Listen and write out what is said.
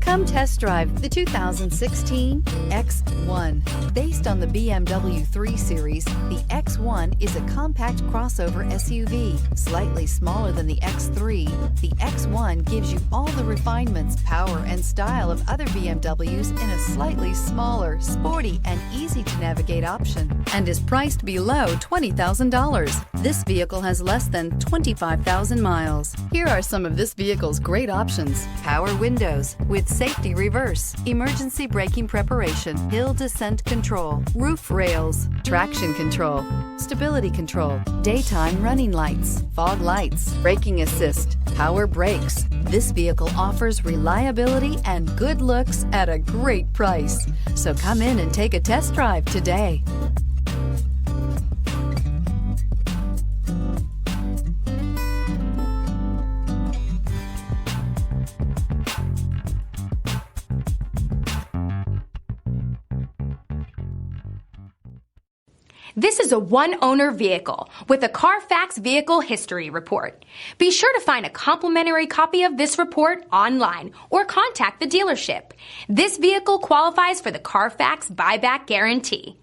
Come test drive the 2016 X1. Based on the BMW 3 Series, the X1 is a compact crossover SUV. Slightly smaller than the X3, the X1 gives you all the refinements, power, and style of other BMWs in a slightly smaller, sporty, and easy-to-navigate option, and is priced below $20,000. This vehicle has less than 25,000 miles. Here are some of this vehicle's great options: power windows with safety reverse, emergency braking preparation, hill descent control, roof rails, traction control, stability control, daytime running lights, fog lights, braking assist, power brakes. This vehicle offers reliability and good looks at a great price. So come in and take a test drive today. This is a one-owner vehicle with a Carfax Vehicle History Report. Be sure to find a complimentary copy of this report online or contact the dealership. This vehicle qualifies for the Carfax Buyback Guarantee.